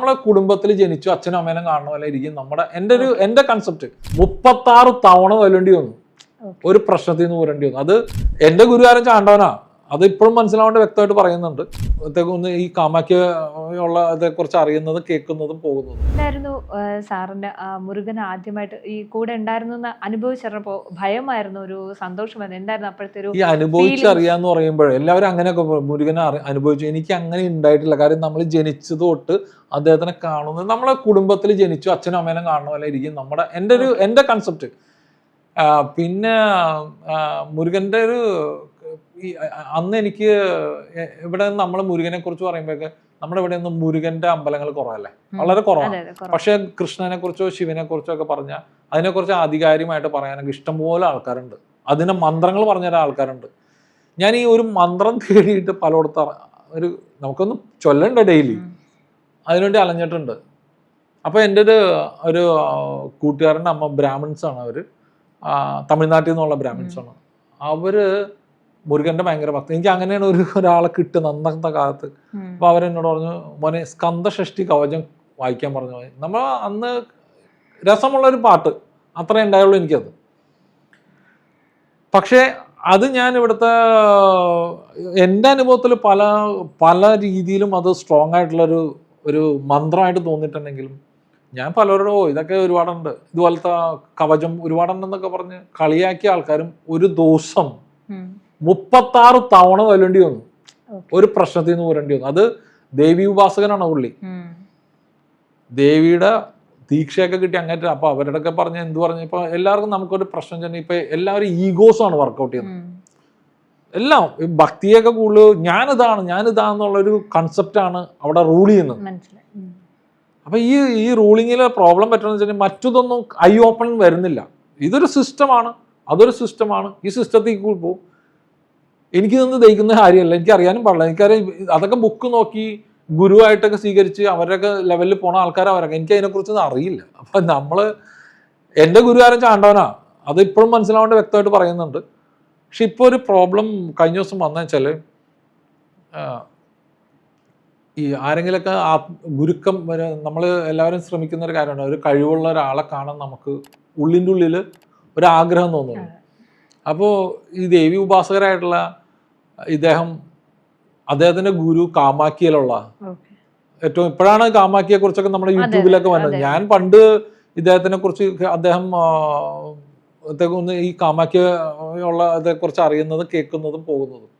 നമ്മളെ കുടുംബത്തിൽ ജനിച്ചു അച്ഛനും അമ്മേനും കാണുന്ന പോലെ ഇരിക്കും നമ്മുടെ എന്റെ കൺസെപ്റ്റ് 36 തവണ വരേണ്ടി വന്നു ഒരു പ്രശ്നത്തിൽ നിന്ന് വരേണ്ടി വന്നു. അത് എന്റെ ഗുരുവാരൻ ചാണ്ടവനാ, അത് ഇപ്പോഴും മനസ്സിലാവേണ്ട വ്യക്തമായിട്ട് പറയുന്നുണ്ട്. ഒന്ന് ഈ കാമാക്യ ഉള്ളതെ കുറിച്ച് അറിയുന്നതും കേൾക്കുന്നതും പോകുന്നതും. എന്തായിരുന്നു സാറിന്റെ മുരുകൻ ആദ്യമായിട്ട് ഈ കൂടെ ഉണ്ടായിരുന്നു അനുഭവിച്ചപ്പോ ഭയമായിരുന്നു, ഒരു സന്തോഷമായിരുന്നു, എന്തായിരുന്നു അപ്പോഴത്തെ ഒരു ഈ അനുഭവിച്ചറിയാന്ന് പറയുമ്പോഴേ എല്ലാവരും അങ്ങനെയൊക്കെ മുരുകനെ അനുഭവിച്ചു. എനിക്ക് അങ്ങനെ ഉണ്ടായിട്ടില്ല. കാര്യം നമ്മൾ ജനിച്ചത് തൊട്ട് അദ്ദേഹത്തിനെ കാണുന്നത് നമ്മളെ കുടുംബത്തിൽ ജനിച്ചു അച്ഛനും അമ്മേനും കാണുന്ന പോലെ ഇരിക്കും നമ്മുടെ എന്റെ കൺസെപ്റ്റ്. പിന്നെ മുരുകന്റെ ഒരു അന്ന് എനിക്ക് ഇവിടെ നമ്മൾ മുരുകനെ കുറിച്ച് പറയുമ്പോഴൊക്കെ നമ്മുടെ ഇവിടെ ഒന്നും മുരുകന്റെ അമ്പലങ്ങൾ കുറവല്ലേ, വളരെ കുറവാണ്. പക്ഷെ കൃഷ്ണനെ കുറിച്ചോ ശിവനെ കുറിച്ചോ ഒക്കെ പറഞ്ഞാൽ അതിനെക്കുറിച്ച് ആധികാരികമായിട്ട് പറയാനൊക്കെ ഇഷ്ടംപോലെ ആൾക്കാരുണ്ട്. അതിന്റെ മന്ത്രങ്ങൾ പറഞ്ഞുതരാൻ ആൾക്കാരുണ്ട്. ഞാൻ ഈ ഒരു മന്ത്രം തേടിയിട്ട് പലയിടത്ത് നമുക്കൊന്ന് ചൊല്ലണ്ട ഡെയിലി, അതിനുവേണ്ടി അലഞ്ഞിട്ടുണ്ട്. അപ്പോൾ എൻ്റെ ഒരു കൂട്ടുകാരൻ്റെ അമ്മ ബ്രാഹ്മിൺസ് ആണ്. അവർ തമിഴ്നാട്ടിൽ നിന്നുള്ള ബ്രാഹ്മിൺസ് ആണ്. അവര് മുരുകന്റെ ഭയങ്കര ഭക്തി. എനിക്ക് അങ്ങനെയാണ് ഒരാളെ കിട്ടുന്നത് അന്നത്തെ കാലത്ത്. അപ്പൊ അവരെന്നോട് പറഞ്ഞു, മോനെ സ്കന്ദഷഷ്ടി കവചം വായിക്കാൻ പറഞ്ഞു. നമ്മൾ അന്ന് രസമുള്ളൊരു പാട്ട് അത്രേ ഉണ്ടായുള്ളൂ എനിക്കത്. പക്ഷേ അത് ഞാൻ ഇവിടുത്തെ എൻ്റെ അനുഭവത്തിൽ പല രീതിയിലും അത് സ്ട്രോങ് ആയിട്ടുള്ളൊരു മന്ത്രമായിട്ട് തോന്നിയിട്ടുണ്ടെങ്കിലും ഞാൻ പലരോടും ഇതൊക്കെ ഒരുപാടുണ്ട്, ഇതുപോലത്തെ കവചം ഒരുപാടുണ്ടെന്നൊക്കെ പറഞ്ഞ് കളിയാക്കിയ ആൾക്കാരും ഒരു ദിവസം 36 തവണ വരേണ്ടി വന്നു ഒരു പ്രശ്നത്തിൽ നിന്ന് വരേണ്ടി വന്നു. അത് ദേവി ഉപാസകനാണ് പുള്ളി. ദേവിയുടെ ദീക്ഷയൊക്കെ കിട്ടി അങ്ങനെ. അപ്പൊ അവരുടെ ഒക്കെ പറഞ്ഞ് എന്ത് പറഞ്ഞു, ഇപ്പൊ എല്ലാവർക്കും നമുക്കൊരു പ്രശ്നം ചെന്ന് ഇപ്പൊ എല്ലാവരും ഈഗോസാണ് വർക്കൗട്ട് ചെയ്യുന്നത്. എല്ലാം ഭക്തിയൊക്കെ കൂടുതൽ ഞാനിതാന്നുള്ളൊരു കൺസെപ്റ്റാണ് അവിടെ റൂൾ ചെയ്യുന്നത്. അപ്പൊ ഈ റൂളിങ്ങിലെ പ്രോബ്ലം പറ്റുന്ന വെച്ചാൽ മറ്റതൊന്നും ഐ ഓപ്പൺ വരുന്നില്ല. ഇതൊരു സിസ്റ്റമാണ്, അതൊരു സിസ്റ്റമാണ്. ഈ സിസ്റ്റത്തിൽ പോകും. എനിക്ക് നിന്ന് ദഹിക്കുന്ന കാര്യമല്ല, എനിക്ക് അറിയാനും പാടില്ല. എനിക്കറിയാം അതൊക്കെ ബുക്ക് നോക്കി ഗുരുവായിട്ടൊക്കെ സ്വീകരിച്ച് അവരുടെയൊക്കെ ലെവലിൽ പോണ ആൾക്കാരവരൊക്കെ. എനിക്ക് അതിനെക്കുറിച്ചൊന്നും അറിയില്ല. അപ്പൊ എൻ്റെ ഗുരുവാരൻ ചാണ്ടവനാ, അത് ഇപ്പോഴും മനസ്സിലാവേണ്ട വ്യക്തമായിട്ട് പറയുന്നുണ്ട്. പക്ഷെ ഇപ്പോൾ ഒരു പ്രോബ്ലം കഴിഞ്ഞ ദിവസം വന്നു വെച്ചാൽ, ഈ ആരെങ്കിലൊക്കെ ഗുരുക്കം വരെ നമ്മൾ എല്ലാവരും ശ്രമിക്കുന്ന ഒരു കാര്യമാണ്. ഒരു കഴിവുള്ള ഒരാളെ കാണാൻ നമുക്ക് ഉള്ളിൻ്റെ ഉള്ളിൽ ഒരാഗ്രഹം തോന്നുന്നു. അപ്പോൾ ഈ ദേവി ഉപാസകരായിട്ടുള്ള അദ്ദേഹത്തിന്റെ ഗുരു കാമാക്കിയിലുള്ള ഏറ്റവും ഇപ്പോഴാണ് കാമാക്കിയെ കുറിച്ചൊക്കെ നമ്മുടെ യൂട്യൂബിലൊക്കെ വന്നത്. ഞാൻ പണ്ട് ഇദ്ദേഹത്തിനെ കുറിച്ച് അദ്ദേഹം ഈ കാമാക്കിയ ഉള്ളതെ കുറിച്ച് അറിയുന്നതും കേൾക്കുന്നതും പോകുന്നതും